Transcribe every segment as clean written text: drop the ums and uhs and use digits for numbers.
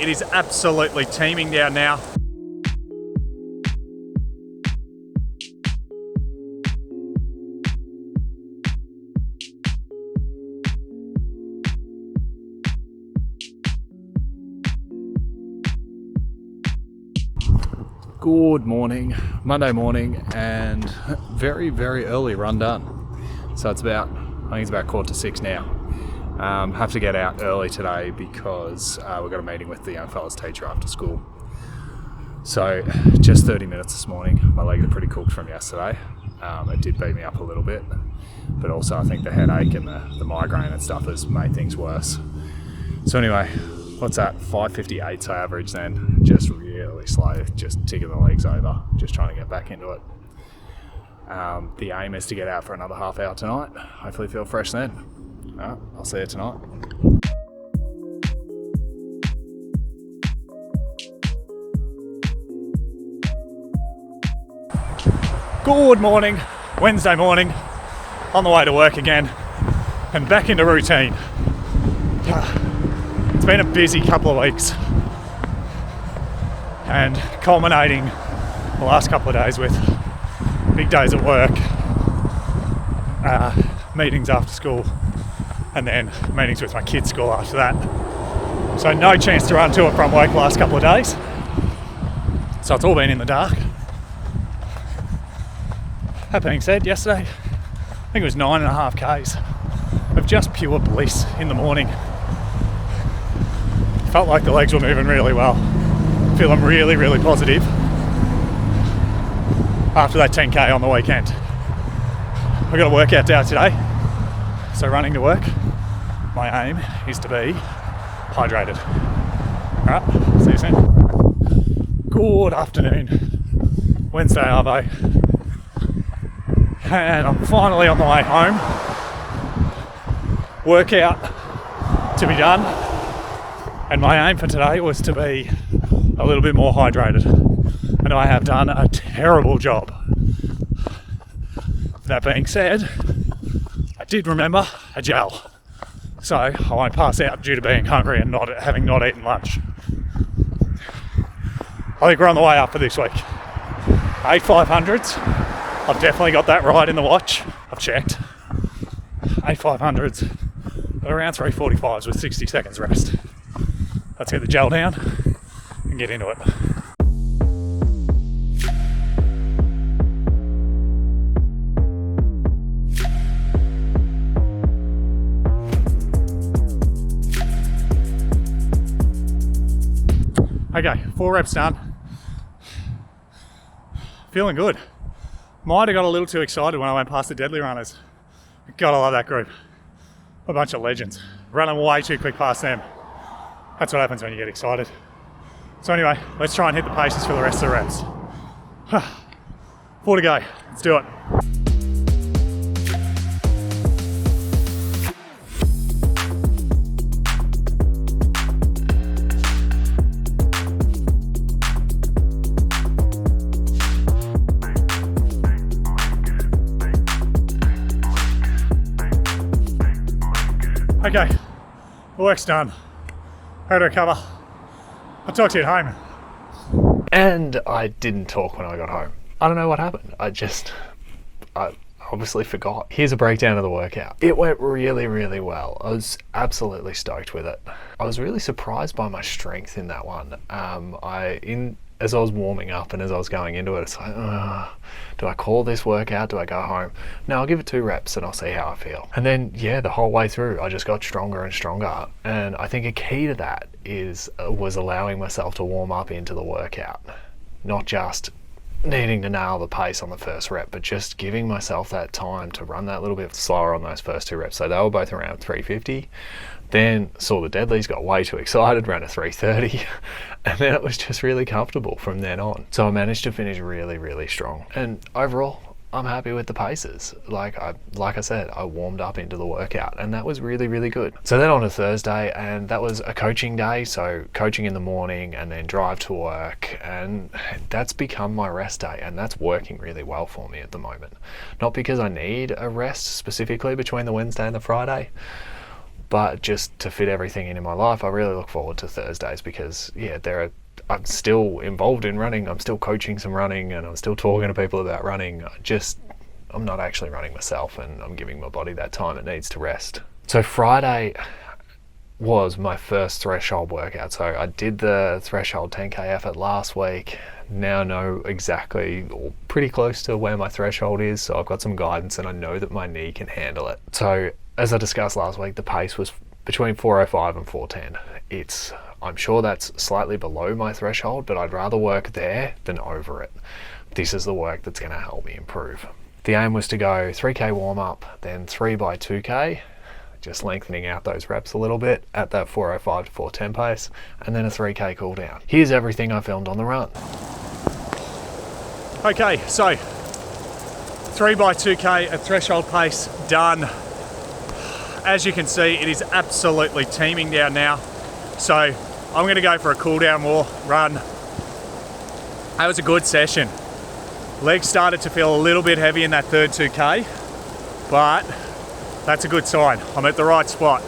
It is absolutely teeming down now. Good morning, Monday morning, and very, very early run done. So it's about, I think it's about 5:45 now. Have to get out early today because we've got a meeting with the young fella's teacher after school. So just 30 minutes this morning. My legs are pretty cooked from yesterday. It did beat me up a little bit, but also I think the headache and the migraine and stuff has made things worse. So anyway, what's that? 5:58 so average then. Just really slow, just ticking the legs over, just trying to get back into it. The aim is to get out for another half hour tonight. Hopefully feel fresh then. I'll see you tonight. Good morning, Wednesday morning, on the way to work again and back into routine. It's been a busy couple of weeks and culminating the last couple of days with big days at work, meetings after school, and then meetings with my kids' school after that. So no chance to run to and from work the last couple of days. So it's all been in the dark. That being said, yesterday, I think it was 9.5 Ks of just pure bliss in the morning. Felt like the legs were moving really well. Feeling really, really positive after that 10K on the weekend. I've got a workout day today, so running to work, my aim is to be hydrated. Alright, see you soon. Good afternoon, Wednesday arvo. And I'm finally on the way home. Workout to be done. And my aim for today was to be a little bit more hydrated. And I have done a terrible job. That being said, I did remember a gel. So I won't pass out due to being hungry and not eaten lunch. I think we're on the way up for this week. 8 500s. I've definitely got that right in the watch. I've checked. 8 500s at around 3:45s with 60 seconds rest. Let's get the gel down and get into it. Okay, 4 reps done. Feeling good. Might have got a little too excited when I went past the Deadly runners. Gotta love that group. A bunch of legends. Running way too quick past them. That's what happens when you get excited. So anyway, let's try and hit the paces for the rest of the reps. 4 to go. Let's do it. Okay, the work's done. How to recover? I'll talk to you at home. And I didn't talk when I got home. I don't know what happened. I obviously forgot. Here's a breakdown of the workout. It went really, really well. I was absolutely stoked with it. I was really surprised by my strength in that one. As I was warming up and as I was going into it, it's like, do I call this workout? Do I go home? No, I'll give it 2 reps and I'll see how I feel. And then, the whole way through, I just got stronger and stronger. And I think a key to that was allowing myself to warm up into the workout. Not just needing to nail the pace on the first rep, but just giving myself that time to run that little bit slower on those first 2 reps. So they were both around 350. Then saw the deadlies, got way too excited, ran a 330, and then it was just really comfortable from then on. So I managed to finish really, really strong. And overall, I'm happy with the paces. Like I said, I warmed up into the workout, and that was really, really good. So then on to Thursday, and that was a coaching day. So coaching in the morning and then drive to work, and that's become my rest day, and that's working really well for me at the moment. Not because I need a rest specifically between the Wednesday and the Friday, But just to fit everything in my life, I really look forward to Thursdays because, yeah, I'm still involved in running. I'm still coaching some running, and I'm still talking to people about running. I'm not actually running myself, and I'm giving my body that time it needs to rest. So Friday was my first threshold workout. So I did the threshold 10k effort last week. Now know exactly, or pretty close to where my threshold is. So I've got some guidance and I know that my knee can handle it. So as I discussed last week, the pace was between 4:05 and 4:10. I'm sure that's slightly below my threshold, but I'd rather work there than over it. This is the work that's going to help me improve. The aim was to go 3k warm up, then 3 by 2k, just lengthening out those reps a little bit at that 4:05 to 4:10 pace, and then a 3k cool down. Here's everything I filmed on the run. Okay, so 3 by 2k at threshold pace, done. As you can see, it is absolutely teeming down now. So I'm gonna go for a cool down run. That was a good session. Legs started to feel a little bit heavy in that third 2k, but that's a good sign. I'm at the right spot.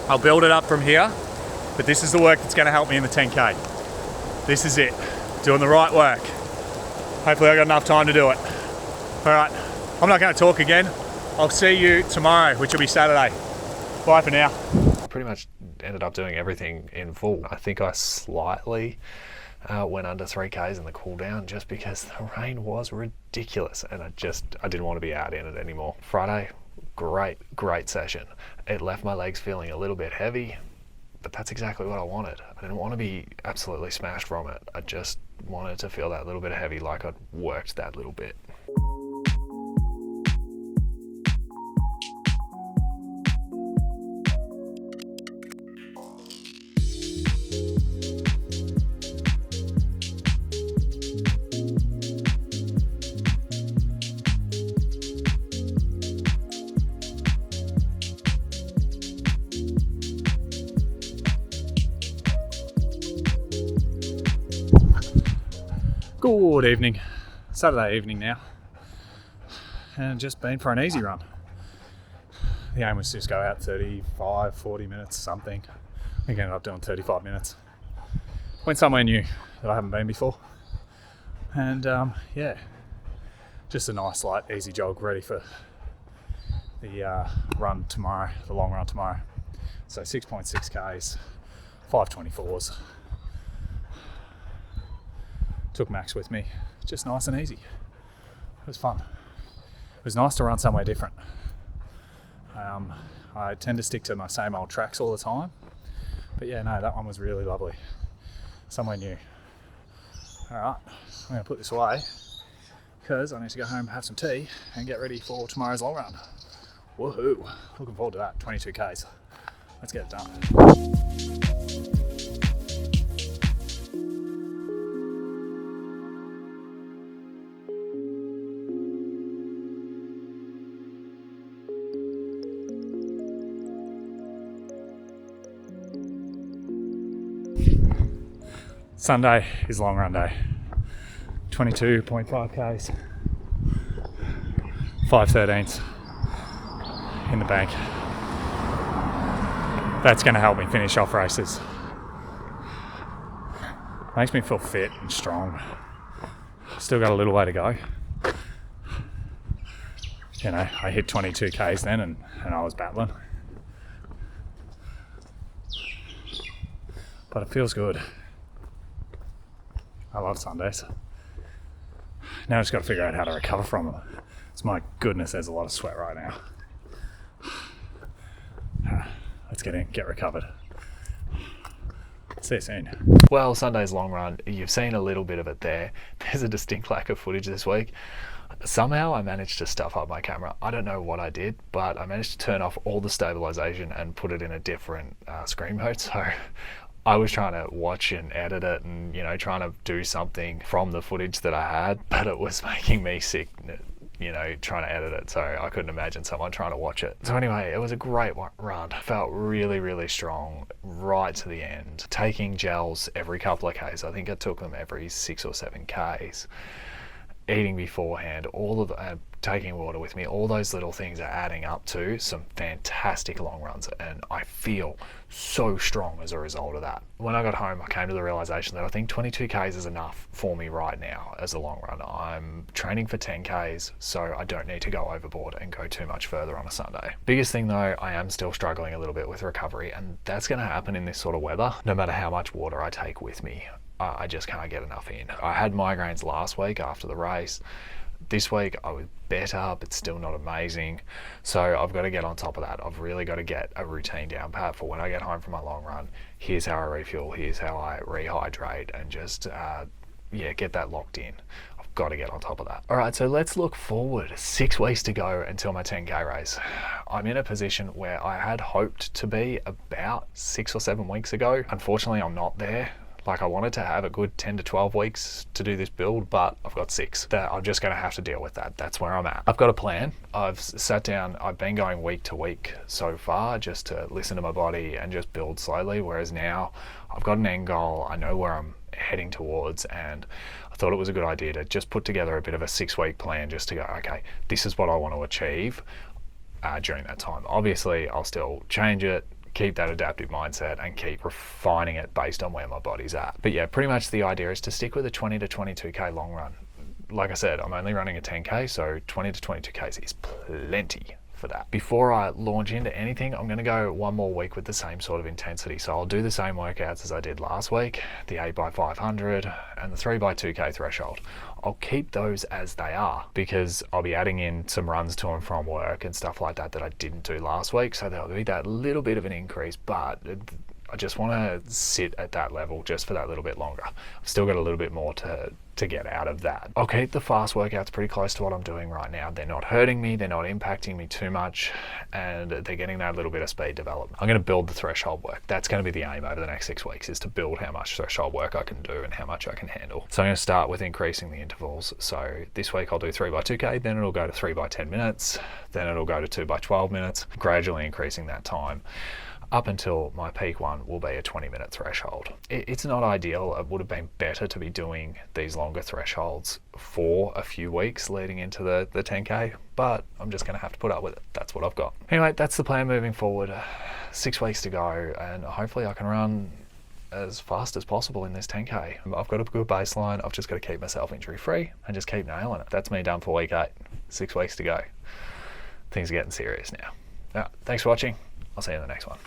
I'll build it up from here, but this is the work that's gonna help me in the 10k. This is it, doing the right work. Hopefully I got enough time to do it. All right, I'm not gonna talk again. I'll see you tomorrow, which will be Saturday. Bye for now. Pretty much ended up doing everything in full. I think I slightly went under 3Ks in the cool down just because the rain was ridiculous and I didn't want to be out in it anymore. Friday, great session. It left my legs feeling a little bit heavy, but that's exactly what I wanted. I didn't want to be absolutely smashed from it. I just wanted to feel that little bit heavy, like I'd worked that little bit. Good evening, Saturday evening now, and just been for an easy run. The aim was to just go out 35, 40 minutes, something. I think I ended up doing 35 minutes. Went somewhere new that I haven't been before, and yeah, just a nice light, easy jog, ready for the run tomorrow, the long run tomorrow. So 6.6 Ks, 5:24s. Took Max with me, just nice and easy. It was fun. It was nice to run somewhere different. I tend to stick to my same old tracks all the time, but yeah, no, that one was really lovely. Somewhere new. All right, I'm gonna put this away because I need to go home, have some tea, and get ready for tomorrow's long run. Woohoo! Looking forward to that. 22 Ks. Let's get it done. Sunday is long run day. 22.5 Ks. 5:13s in the bank. That's going to help me finish off races. Makes me feel fit and strong. Still got a little way to go. You know, I hit 22 Ks then and I was battling. But it feels good. I love Sundays. Now I just got to figure out how to recover from them. It's my goodness, there's a lot of sweat right now. Let's get recovered. See you soon. Well, Sunday's long run, you've seen a little bit of it there. There's a distinct lack of footage this week. Somehow I managed to stuff up my camera. I don't know what I did, but I managed to turn off all the stabilization and put it in a different screen mode. So I was trying to watch and edit it and, you know, trying to do something from the footage that I had, but it was making me sick, you know, trying to edit it. So I couldn't imagine someone trying to watch it. So anyway, it was a great run. Felt really strong right to the end. Taking gels every couple of Ks. I think I took them every 6 or 7 Ks. Eating beforehand, all of the taking water with me, all those little things are adding up to some fantastic long runs, and I feel so strong as a result of that. When I got home, I came to the realization that I think 22Ks is enough for me right now as a long run. I'm training for 10Ks, so I don't need to go overboard and go too much further on a Sunday. Biggest thing though, I am still struggling a little bit with recovery, and that's going to happen in this sort of weather, no matter how much water I take with me. I just can't get enough in. I had migraines last week after the race. This week I was better, but still not amazing. So I've got to get on top of that. I've really got to get a routine down pat for when I get home from my long run. Here's how I refuel, here's how I rehydrate, and just get that locked in. I've got to get on top of that. All right, so let's look forward. 6 weeks to go until my 10K race. I'm in a position where I had hoped to be about 6 or 7 weeks ago. Unfortunately, I'm not there. Like, I wanted to have a good 10 to 12 weeks to do this build, but I've got 6. That I'm just going to have to deal with that. That's where I'm at. I've got a plan. I've sat down, I've been going week to week so far just to listen to my body and just build slowly, whereas now I've got an end goal. I know where I'm heading towards, and I thought it was a good idea to just put together a bit of a 6-week plan just to go, okay, this is what I want to achieve during that time. Obviously, I'll still change it, keep that adaptive mindset, and keep refining it based on where my body's at. But yeah, pretty much the idea is to stick with a 20 to 22K long run. Like I said, I'm only running a 10K, so 20 to 22Ks is plenty for that. Before I launch into anything, I'm going to go one more week with the same sort of intensity. So I'll do the same workouts as I did last week, the 8x500 and the 3x2K threshold. I'll keep those as they are because I'll be adding in some runs to and from work and stuff like that I didn't do last week. So there'll be that little bit of an increase, but I just want to sit at that level just for that little bit longer. I've still got a little bit more to get out of that. I'll keep the fast workouts pretty close to what I'm doing right now. They're not hurting me, they're not impacting me too much, and they're getting that little bit of speed development. I'm going to build the threshold work. That's going to be the aim over the next 6 weeks, is to build how much threshold work I can do and how much I can handle. So I'm going to start with increasing the intervals. So this week I'll do 3x2K, then it'll go to 3x10 minutes, then it'll go to 2x12 minutes, gradually increasing that time up until my peak one will be a 20-minute threshold. It's not ideal. It would have been better to be doing these longer thresholds for a few weeks leading into the 10K, but I'm just going to have to put up with it. That's what I've got. Anyway, that's the plan moving forward. 6 weeks to go, and hopefully I can run as fast as possible in this 10K. I've got a good baseline. I've just got to keep myself injury free and just keep nailing it. That's me done for week 8. 6 weeks to go. Things are getting serious now. Thanks for watching. I'll see you in the next one.